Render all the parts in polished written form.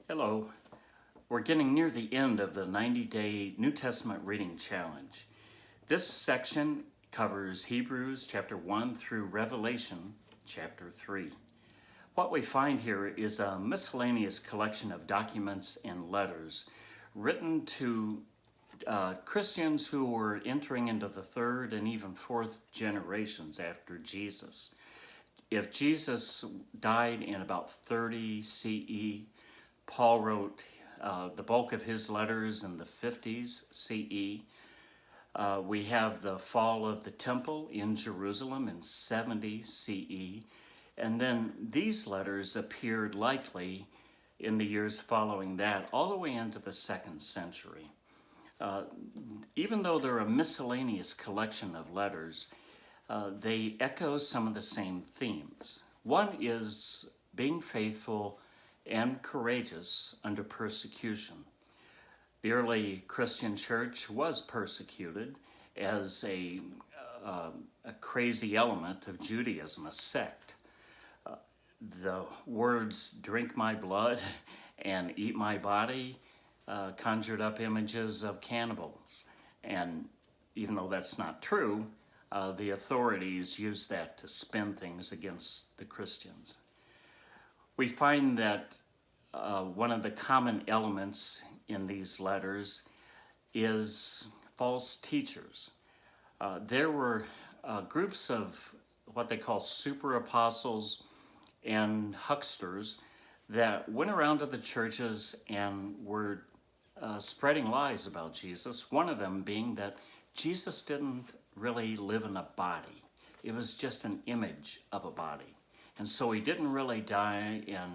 Hello. We're getting near the end of the 90-day New Testament reading challenge. This section covers Hebrews chapter 1 through Revelation chapter 3. What we find here is a miscellaneous collection of documents and letters written to Christians who were entering into the third and even fourth generations after Jesus. If Jesus died in about 30 CE, Paul wrote the bulk of his letters in the 50s CE. We have the fall of the temple in Jerusalem in 70 CE. And then these letters appeared likely in the years following that, all the way into the 2nd century. Even though they're a miscellaneous collection of letters, they echo some of the same themes. One is being faithful and courageous under persecution. The early Christian church was persecuted as a crazy element of Judaism, a sect. The words "drink my blood" and "eat my body" conjured up images of cannibals. And even though that's not true, the authorities used that to spin things against the Christians. We find that one of the common elements in these letters is false teachers. There were groups of what they call super apostles and hucksters that went around to the churches and were spreading lies about Jesus, one of them being that Jesus didn't really live in a body. It was just an image of a body. And so he didn't really die, and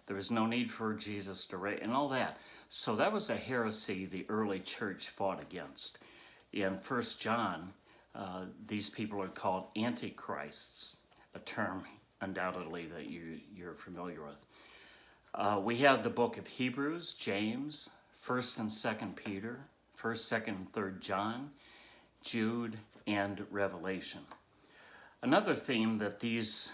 there was no need for Jesus to rise, and all that. So that was a heresy the early church fought against. In 1 John, these people are called antichrists, a term undoubtedly that you're familiar with. We have the book of Hebrews, James, 1st and 2nd Peter, 1st, 2nd, and 3rd John, Jude, and Revelation. Another theme that these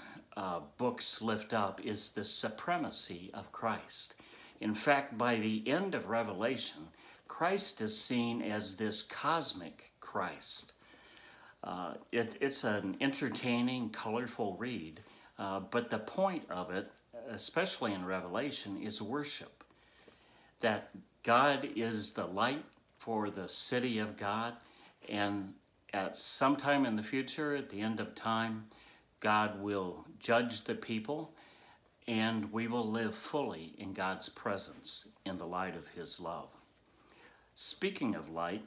books lift up is the supremacy of Christ. In fact, by the end of Revelation, Christ is seen as this cosmic Christ. It's an entertaining, colorful read, but the point of it, especially in Revelation, is worship. That God is the light for the city of God, and at some time in the future, at the end of time, God will judge the people, and we will live fully in God's presence in the light of his love. Speaking of light,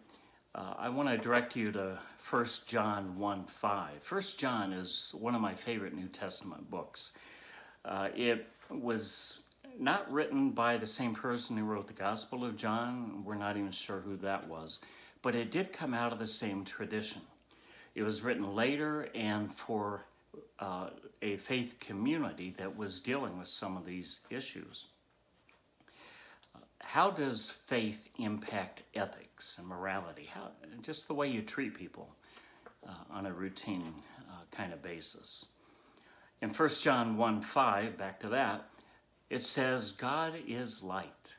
I want to direct you to 1 John 1:5. 1 John is one of my favorite New Testament books. It was not written by the same person who wrote the Gospel of John. We're not even sure who that was, but it did come out of the same tradition. It was written later and for a faith community that was dealing with some of these issues. How does faith impact ethics and morality? Just the way you treat people on a routine kind of basis. In 1 John 1:5, back to that, it says, God is light.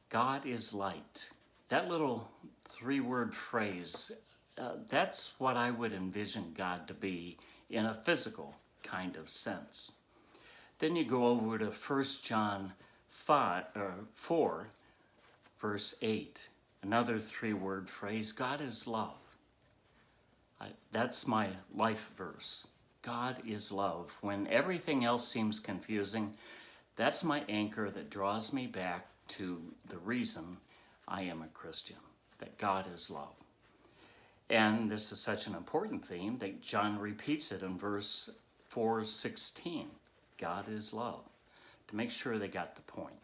God is light. That little 3-word phrase, that's what I would envision God to be in a physical kind of sense. Then you go over to 1 John 4, verse 8, another 3-word phrase, God is love. That's my life verse. God is love. When everything else seems confusing, that's my anchor that draws me back to the reason I am a Christian, that God is love. And this is such an important theme that John repeats it in verse 4:16. God is love, to make sure they got the point.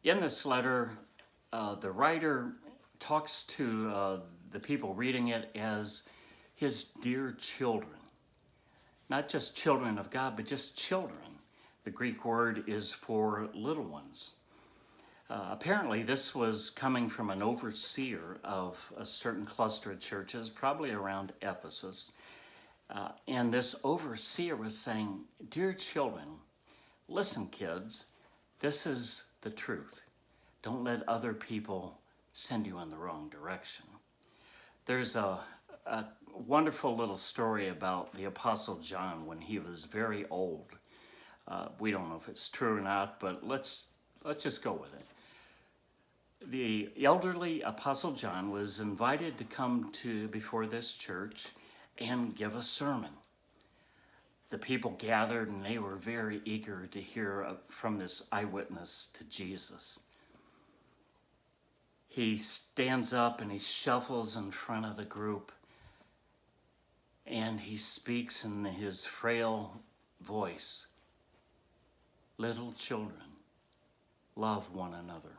In this letter, the writer talks to the people reading it as his dear children. Not just children of God, but just children. The Greek word is for little ones. Apparently, this was coming from an overseer of a certain cluster of churches, probably around Ephesus. And this overseer was saying, dear children, listen, kids, This is the truth. Don't let other people send you in the wrong direction. There's a wonderful little story about the Apostle John when he was very old. We don't know if it's true or not, but let's just go with it. The elderly Apostle John was invited to come before this church and give a sermon. The people gathered and they were very eager to hear from this eyewitness to Jesus. He stands up and he shuffles in front of the group and he speaks in his frail voice, "Little children, love one another."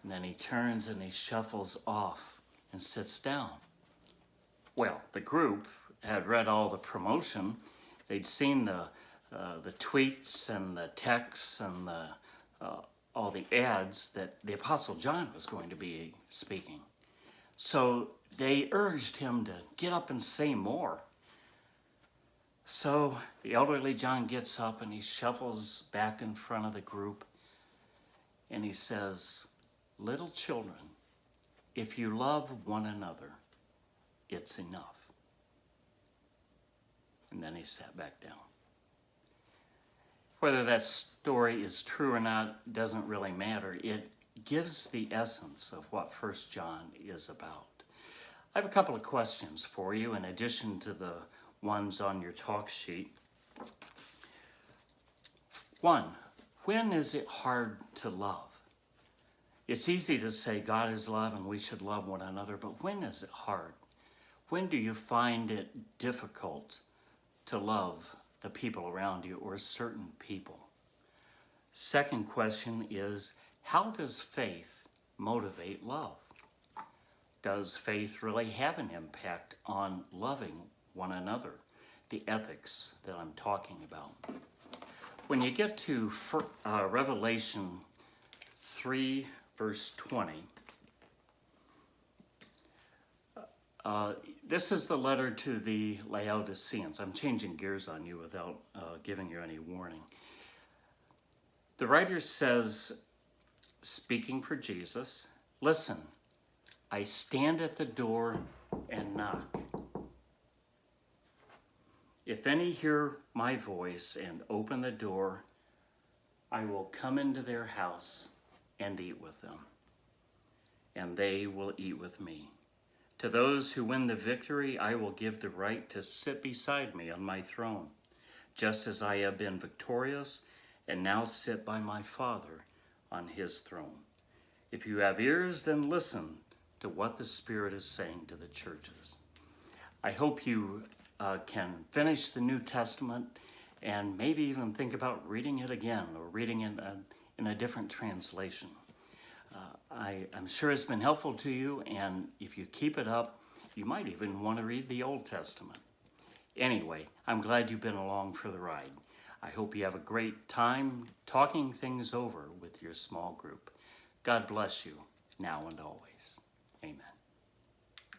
And then he turns and he shuffles off and sits down. Well, the group had read all the promotion. They'd seen the tweets and the texts and all the ads that the Apostle John was going to be speaking. So they urged him to get up and say more. So the elderly John gets up and he shuffles back in front of the group and he says, "Little children, if you love one another, it's enough." And then he sat back down. Whether that story is true or not doesn't really matter. It gives the essence of what 1 John is about. I have a couple of questions for you in addition to the ones on your talk sheet. One, when is it hard to love? It's easy to say God is love and we should love one another, but when is it hard? When do you find it difficult to love the people around you or certain people? Second question is, how does faith motivate love? Does faith really have an impact on loving one another? The ethics that I'm talking about. When you get to Revelation 3, verse 20, this is the letter to the Laodiceans. I'm changing gears on you without giving you any warning. The writer says, speaking for Jesus, "Listen, I stand at the door and knock. If any hear my voice and open the door, I will come into their house and eat with them, and they will eat with me. To those who win the victory, I will give the right to sit beside me on my throne, just as I have been victorious and now sit by my Father on his throne. If you have ears, then listen to what the Spirit is saying to the churches." I hope you can finish the New Testament and maybe even think about reading it again or reading it in a different translation. I'm sure it's been helpful to you, and if you keep it up, you might even want to read the Old Testament. Anyway, I'm glad you've been along for the ride. I hope you have a great time talking things over with your small group. God bless you now and always. Amen.